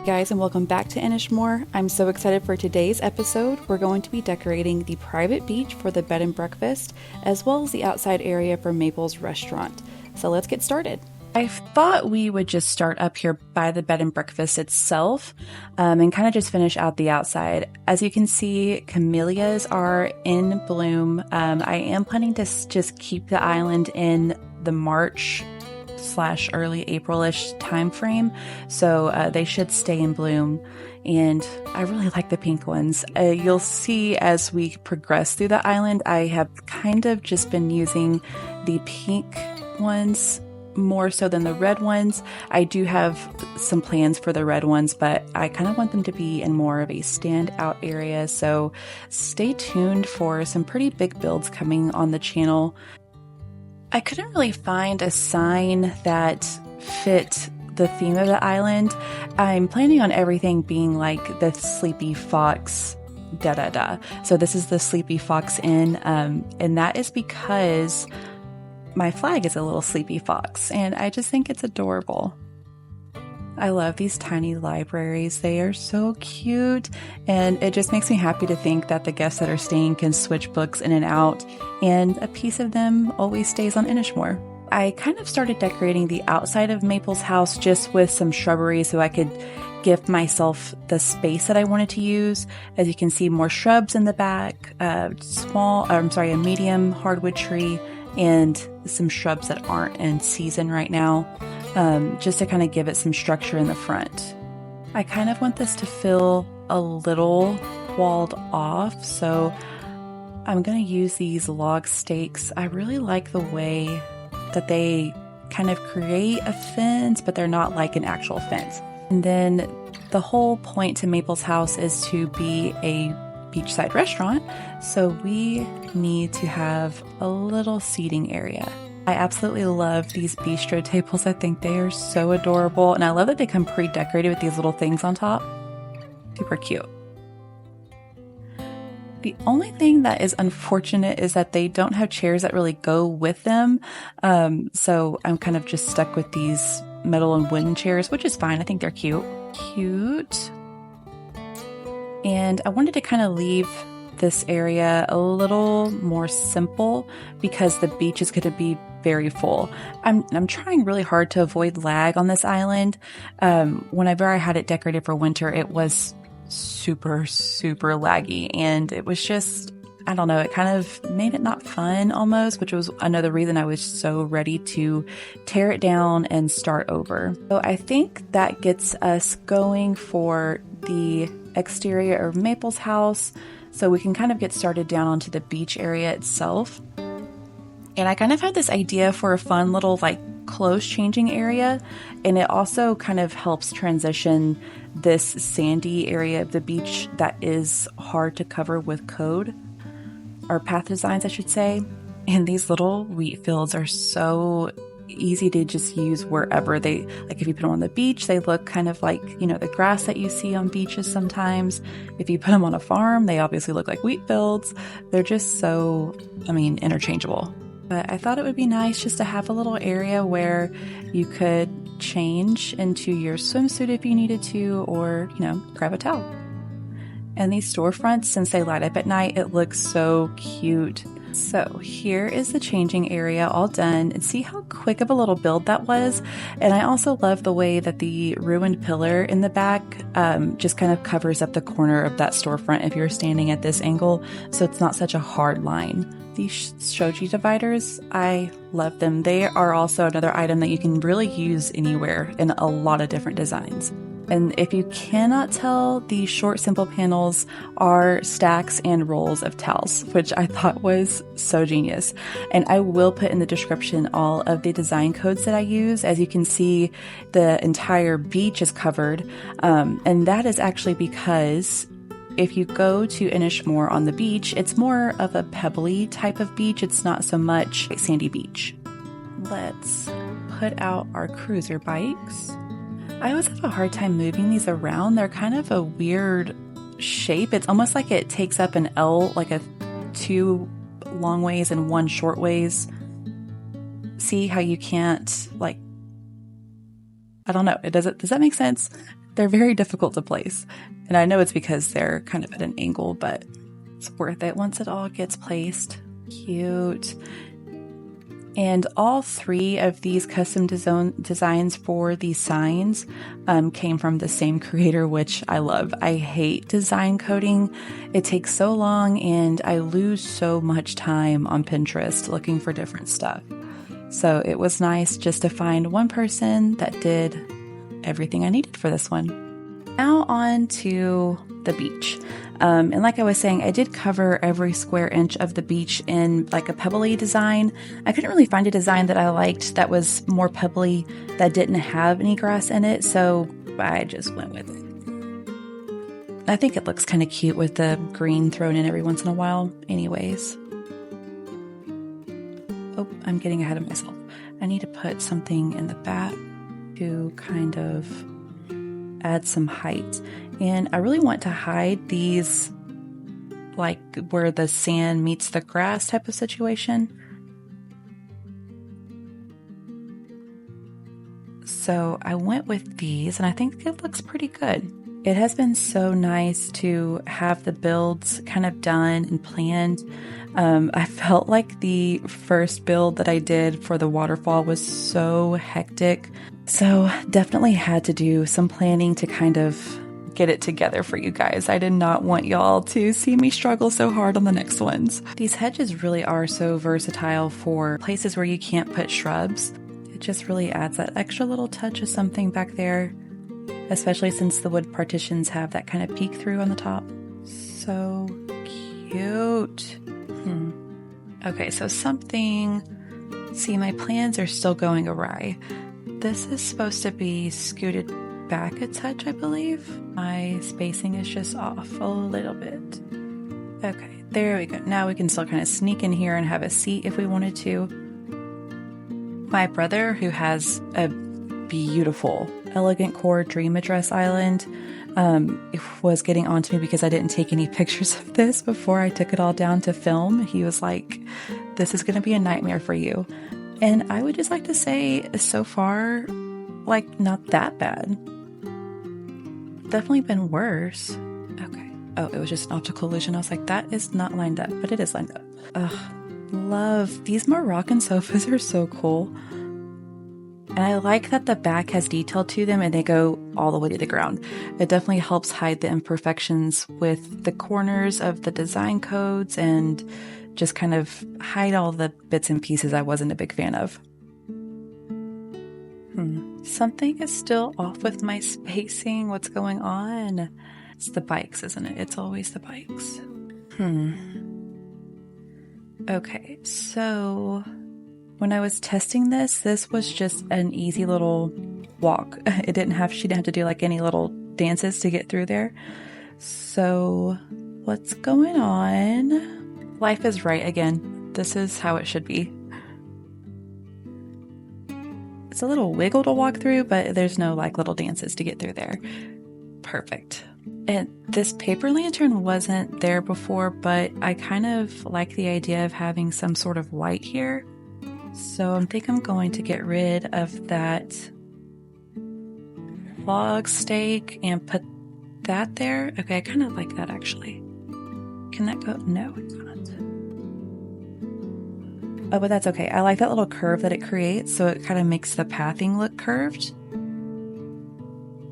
guys, and welcome back to Innismor. I'm so excited for today's episode. We're going to be decorating the private beach for the bed and breakfast, as well as the outside area for Maple's restaurant. So let's get started. I thought we would just start up here by the bed and breakfast itself and kind of just finish out the outside. As you can see, camellias are in bloom. I am planning to just keep the island in the March / early April-ish time frame, so they should stay in bloom, and I really like the pink ones. You'll see as we progress through the island, I have kind of just been using the pink ones more so than the red ones. I do have some plans for the red ones, but I kind of want them to be in more of a standout area, so stay tuned for some pretty big builds coming on the channel. I couldn't really find a sign that fit the theme of the island. I'm planning on everything being like the Sleepy Fox So this is the Sleepy Fox Inn, and that is because my flag is a little sleepy fox, and I just think it's adorable. I love these tiny libraries. They are so cute, and it just makes me happy to think that the guests that are staying can switch books in and out, and a piece of them always stays on Innismor. I kind of started decorating the outside of Maple's house just with some shrubbery so I could give myself the space that I wanted to use. As you can see, more shrubs in the back, a medium hardwood tree, and some shrubs that aren't in season right now. Just to kind of give it some structure in the front. I kind of want this to feel a little walled off, so I'm going to use these log stakes. I really like the way that they kind of create a fence, but they're not like an actual fence. And then the whole point to Maple's house is to be a beachside restaurant, so we need to have a little seating area. I absolutely love these bistro tables. I think they are so adorable, and I love that they come pre-decorated with these little things on top. Super cute. The only thing that is unfortunate is that they don't have chairs that really go with them, so I'm kind of just stuck with these metal and wooden chairs, which is fine. I think they're cute. And I wanted to kind of leave this area a little more simple because the beach is going to be very full. I'm trying really hard to avoid lag on this island. Whenever I had it decorated for winter, it was super laggy, and it was just, I don't know, it kind of made it not fun almost, which was another reason I was so ready to tear it down and start over. So I think that gets us going for the exterior of Maple's house, so we can kind of get started down onto the beach area itself. And I kind of had this idea for a fun little like clothes changing area, and it also kind of helps transition this sandy area of the beach that is hard to cover with code, or path designs I should say. And these little wheat fields are so easy to just use wherever they, like if you put them on the beach, they look kind of like, you know, the grass that you see on beaches sometimes. If you put them on a farm, they obviously look like wheat fields. They're just so, interchangeable. But I thought it would be nice just to have a little area where you could change into your swimsuit if you needed to, or, grab a towel. And these storefronts, since they light up at night, it looks so cute. So here is the changing area all done, and see how quick of a little build that was. And I also love the way that the ruined pillar in the back just kind of covers up the corner of that storefront if you're standing at this angle, so it's not such a hard line. These shoji dividers, I love them. They are also another item that you can really use anywhere in a lot of different designs. And if you cannot tell, these short, simple panels are stacks and rolls of towels, which I thought was so genius. And I will put in the description all of the design codes that I use. As you can see, the entire beach is covered. And that is actually because if you go to Innismor on the beach, it's more of a pebbly type of beach. It's not so much a sandy beach. Let's put out our cruiser bikes. I always have a hard time moving these around. They're kind of a weird shape. It's almost like it takes up an L, like a 2 long ways and 1 short ways. See how you can't, like, I don't know. Does that make sense? They're very difficult to place. And I know it's because they're kind of at an angle, but it's worth it once it all gets placed. Cute. And all 3 of these custom designs for these signs came from the same creator, which I love. I hate design coding. It takes so long and I lose so much time on Pinterest looking for different stuff. So it was nice just to find one person that did everything I needed for this one. Now on to the beach. And like I was saying, I did cover every square inch of the beach in like a pebbly design. I couldn't really find a design that I liked that was more pebbly, that didn't have any grass in it, so I just went with it. I think it looks kind of cute with the green thrown in every once in a while anyways. Oh, I'm getting ahead of myself. I need to put something in the back to kind of add some height. And I really want to hide these, like where the sand meets the grass type of situation. So I went with these and I think it looks pretty good. It has been so nice to have the builds kind of done and planned. I felt like the first build that I did for the waterfall was so hectic. So definitely had to do some planning to kind of get it together for you guys. I did not want y'all to see me struggle so hard on the next ones. These hedges really are so versatile for places where you can't put shrubs. It just really adds that extra little touch of something back there, especially since the wood partitions have that kind of peek through on the top. So cute. Okay, so see, my plans are still going awry. This is supposed to be scooted back a touch, I believe. My spacing is just off a little bit. Okay, there we go. Now we can still kind of sneak in here and have a seat if we wanted to. My brother, who has a beautiful elegant core dream address island, was getting onto me because I didn't take any pictures of this before I took it all down to film. He was like, this is going to be a nightmare for you. And I would just like to say, so far, like, not that bad. Definitely been worse. Okay. Oh, it was just an optical illusion. I was like, that is not lined up, but it is lined up. Ugh. Love. These Moroccan sofas are so cool. And I like that the back has detail to them and they go all the way to the ground. It definitely helps hide the imperfections with the corners of the design codes and just kind of hide all the bits and pieces I wasn't a big fan of. Something is still off with my spacing. What's going on? It's the bikes, isn't it? It's always the bikes. Okay, so when I was testing this was just an easy little walk. She didn't have to do like any little dances to get through there. So what's going on? Life is right again. This is how it should be. It's a little wiggle to walk through, but there's no like little dances to get through there. Perfect. And this paper lantern wasn't there before, but I kind of like the idea of having some sort of light here. So I think I'm going to get rid of that log stake and put that there. Okay, I kind of like that actually. Can that go? No, it can't. Oh, but that's okay. I like that little curve that it creates, so it kind of makes the pathing look curved.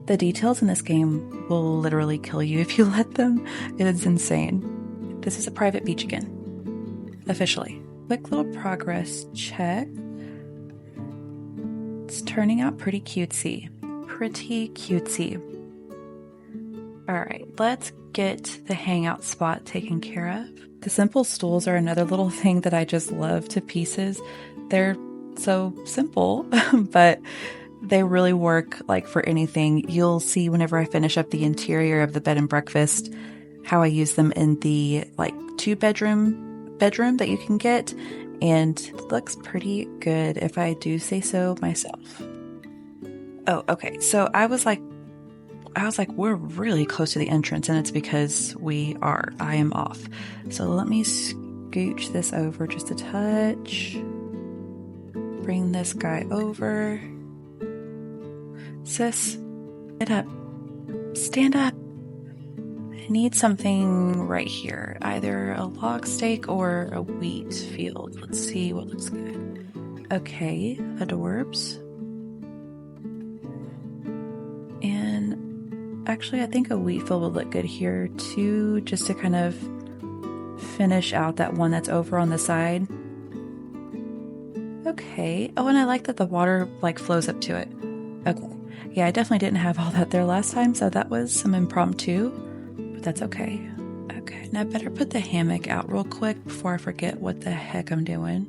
The details in this game will literally kill you if you let them. It is insane. This is a private beach again. Officially. Quick little progress check. It's turning out pretty cutesy. Pretty cutesy. Alright, let's get the hangout spot taken care of. The simple stools are another little thing that I just love to pieces. They're so simple, but they really work like for anything. You'll see whenever I finish up the interior of the bed and breakfast how I use them in the like 2-bedroom that you can get, and it looks pretty good if I do say so myself. Oh, okay. So I was like, we're really close to the entrance, and it's because I am off. So let me scooch this over just a touch. Bring this guy over. Sis, get up. stand up. I need something right here, either a log stake or a wheat field. Let's see what looks good. Okay, adorbs. And actually, I think a wheat field would look good here too, just to kind of finish out that one that's over on the side. Okay. Oh, and I like that the water like flows up to it. Okay. Yeah, I definitely didn't have all that there last time, so that was some impromptu, but that's okay. Okay, now I better put the hammock out real quick before I forget what the heck I'm doing.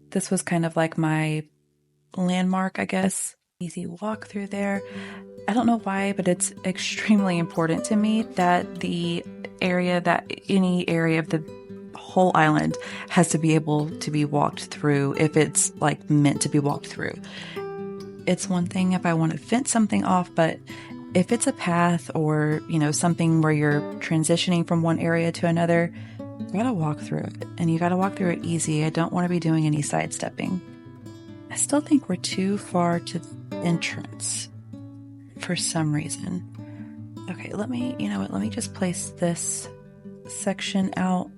This was kind of like my landmark, I guess. Easy walk through there. I don't know why, but it's extremely important to me that any area of the whole island has to be able to be walked through if it's like meant to be walked through. It's one thing if I want to fence something off, but if it's a path or, something where you're transitioning from one area to another, you gotta walk through it, and you gotta walk through it easy. I don't want to be doing any sidestepping. I still think we're too far to the entrance for some reason. Okay, let me just place this section out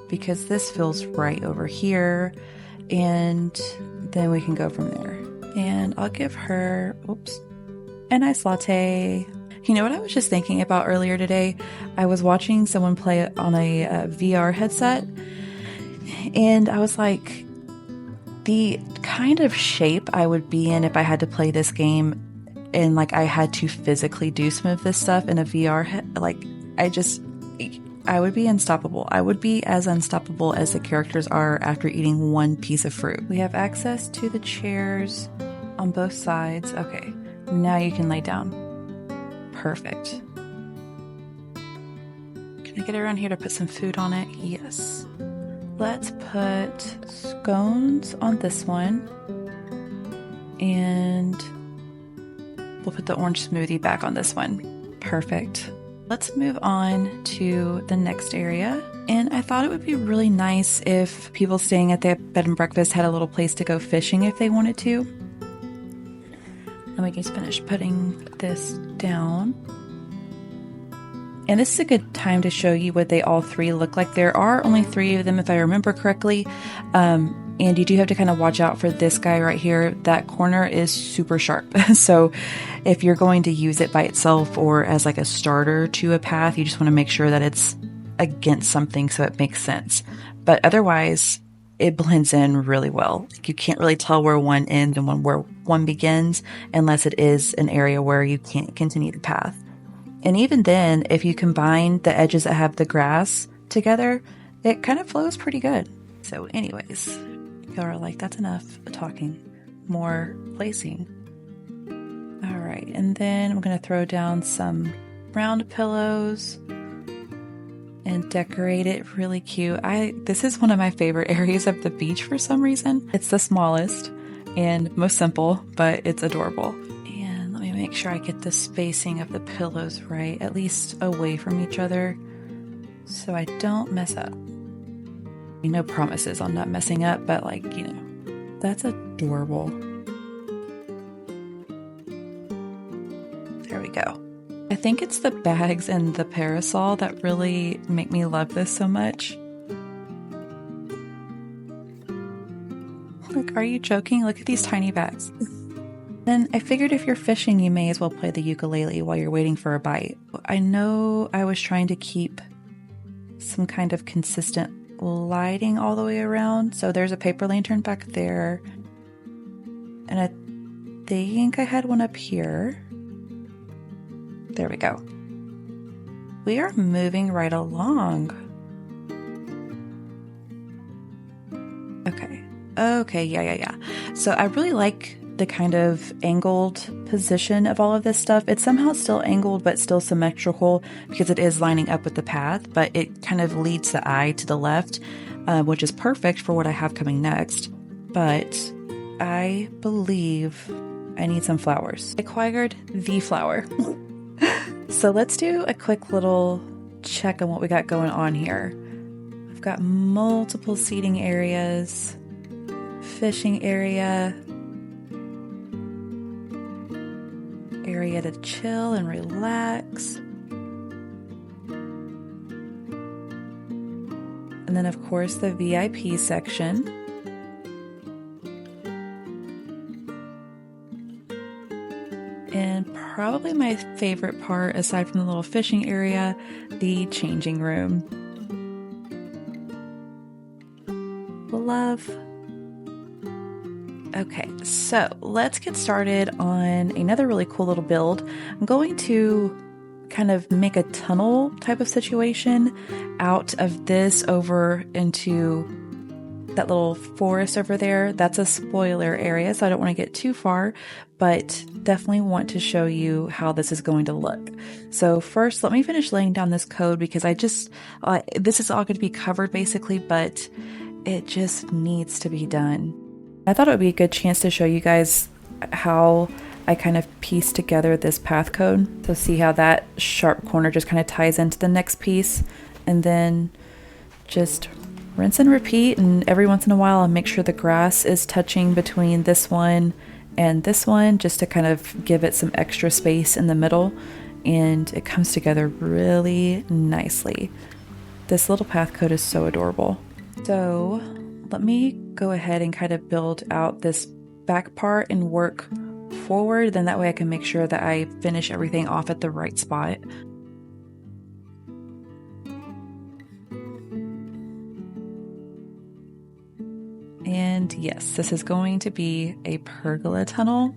because this feels right over here, and then we can go from there. And I'll give her, a nice latte. You know what I was just thinking about earlier today? I was watching someone play it on a VR headset, and I was like, the kind of shape I would be in if I had to play this game and like I had to physically do some of this stuff in a VR I would be unstoppable. I would be as unstoppable as the characters are after eating one piece of fruit. We have access to the chairs on both sides. Okay, now you can lay down. Perfect. Can I get around here to put some food on it? Yes. Let's put scones on this one. And we'll put the orange smoothie back on this one. Perfect. Let's move on to the next area. And I thought it would be really nice if people staying at the bed and breakfast had a little place to go fishing if they wanted to. Let me just finish putting this down. And this is a good time to show you what they all three look like. There are only 3 of them if I remember correctly. And you do have to kind of watch out for this guy right here. That corner is super sharp. So if you're going to use it by itself or as like a starter to a path, you just want to make sure that it's against something so it makes sense. But otherwise, it blends in really well. You can't really tell where one ends and where one begins unless it is an area where you can't continue the path. And even then, if you combine the edges that have the grass together, it kind of flows pretty good. So anyways, y'all are like, that's enough talking, more placing. All right, and then I'm going to throw down some round pillows and decorate it really cute. This is one of my favorite areas of the beach for some reason. It's the smallest and most simple, but it's adorable. And let me make sure I get the spacing of the pillows right, at least away from each other, so I don't mess up. No promises on not messing up, but that's adorable. There we go. I think it's the bags and the parasol that really make me love this so much. Look, are you joking? Look at these tiny bags. Then I figured if you're fishing, you may as well play the ukulele while you're waiting for a bite. I know I was trying to keep some kind of consistent lighting all the way around. So there's a paper lantern back there. And I think I had one up here. There we go. We are moving right along. Okay, yeah. So I really like the kind of angled position of all of this stuff. It's somehow still angled, but still symmetrical because it is lining up with the path, but it kind of leads the eye to the left, which is perfect for what I have coming next. But I believe I need some flowers. I acquired the flower. So let's do a quick little check on what we got going on here. We've got multiple seating areas, fishing area. area to chill and relax. And then of course the VIP section. And probably my favorite part, aside from the little fishing area, the changing room. Love. Okay, so let's get started on another really cool little build. I'm going to kind of make a tunnel type of situation out of this over into that little forest over there. That's a spoiler area, so I don't want to get too far, but definitely want to show you how this is going to look. So first, let me finish laying down this code because this is all going to be covered basically, but it just needs to be done. I thought it would be a good chance to show you guys how I kind of pieced together this path code. So see how that sharp corner just kind of ties into the next piece, and then just rinse and repeat, and every once in a while I'll make sure the grass is touching between this one and this one just to kind of give it some extra space in the middle, and it comes together really nicely. This little path code is so adorable. So let me go ahead and kind of build out this back part and work forward, then that way I can make sure that I finish everything off at the right spot. And yes, this is going to be a pergola tunnel,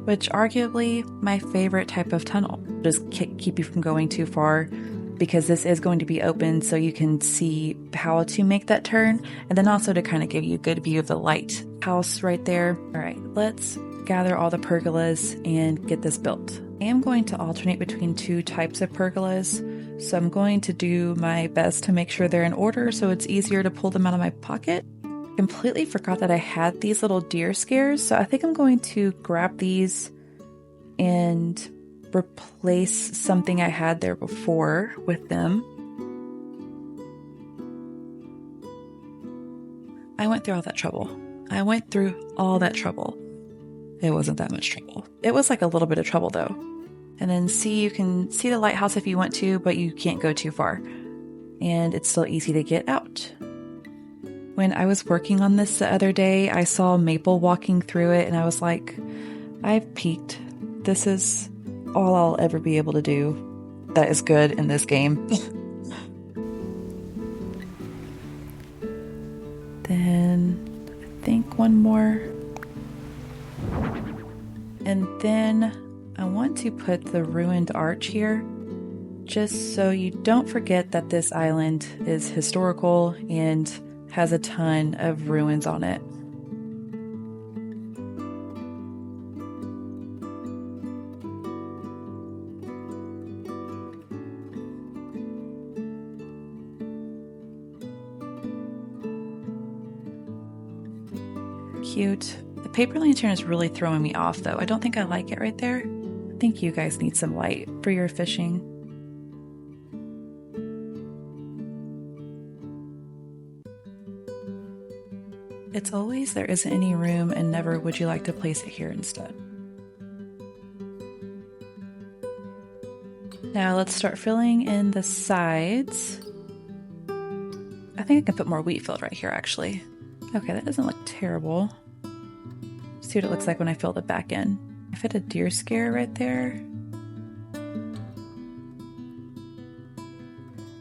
which arguably my favorite type of tunnel. Just keep you from going too far, because this is going to be open so you can see how to make that turn, and then also to kind of give you a good view of the lighthouse right there. All right, let's gather all the pergolas and get this built. I am going to alternate between two types of pergolas, so I'm going to do my best to make sure they're in order so it's easier to pull them out of my pocket. Completely forgot that I had these little deer scares, so I think I'm going to grab these and replace something I had there before with them. I went through all that trouble. It wasn't that much trouble. It was like a little bit of trouble though. And then you can see the lighthouse if you want to, but you can't go too far. And it's still easy to get out. When I was working on this the other day, I saw Maple walking through it and I was like, I've peaked. This is all I'll ever be able to do that is good in this game. Then I think one more. And then I want to put the ruined arch here, just so you don't forget that this island is historical and has a ton of ruins on it. Cute. The paper lantern is really throwing me off though. I don't think I like it right there. I think you guys need some light for your fishing. It's always there isn't any room and never would you like to place it here instead. Now let's start filling in the sides. I think I can put more wheat field right here actually. Okay, that doesn't look terrible. See what it looks like when I fill the back in. I fit a deer scare right there.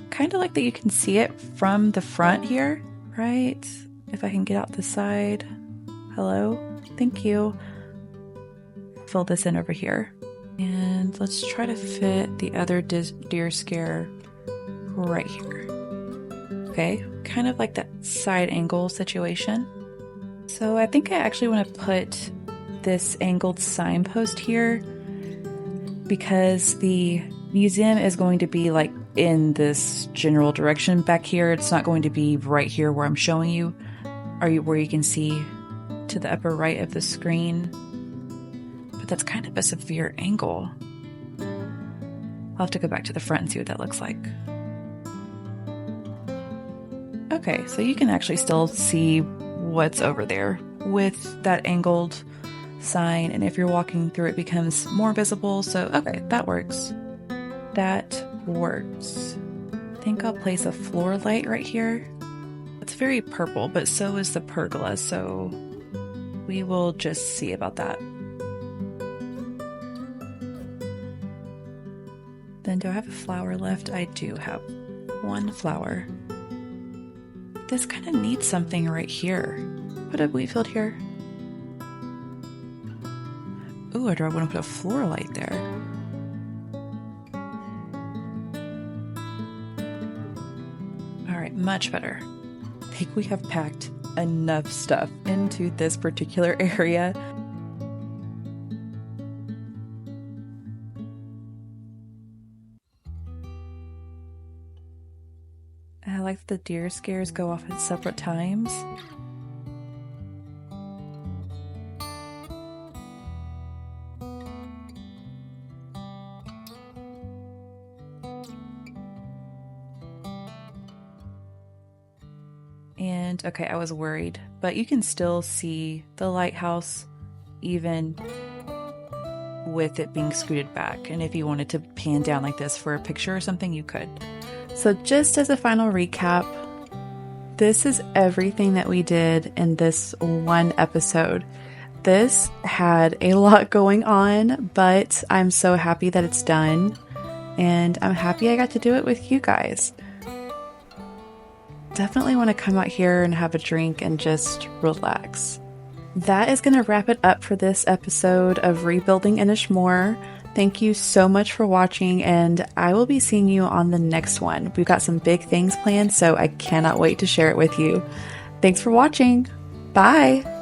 Kind of like that you can see it from the front here, right? If I can get out the side. Hello, thank you. Fill this in over here. And let's try to fit the other deer scare right here. Okay, kind of like that side angle situation. So I think I actually want to put this angled signpost here because the museum is going to be like in this general direction back here. It's not going to be right here where I'm showing you, where you can see to the upper right of the screen. But that's kind of a severe angle. I'll have to go back to the front and see what that looks like. Okay, so you can actually still see what's over there with that angled sign, and if you're walking through it becomes more visible. So okay, that works. That works. I think I'll place a floor light right here. It's very purple, but so is the pergola, so we will just see about that. Then do I have a flower left? I do have one flower. This kind of needs something right here. Put a wheat field here. Ooh, or do I want to put a floor light there? All right, much better. I think we have packed enough stuff into this particular area. I like that the deer scares go off at separate times. And okay, I was worried, but you can still see the lighthouse even with it being scooted back. And if you wanted to pan down like this for a picture or something, you could. So just as a final recap, this is everything that we did in this one episode. This had a lot going on, but I'm so happy that it's done. And I'm happy I got to do it with you guys. Definitely want to come out here and have a drink and just relax. That is going to wrap it up for this episode of Rebuilding Innismor. Thank you so much for watching, and I will be seeing you on the next one. We've got some big things planned, so I cannot wait to share it with you. Thanks for watching. Bye!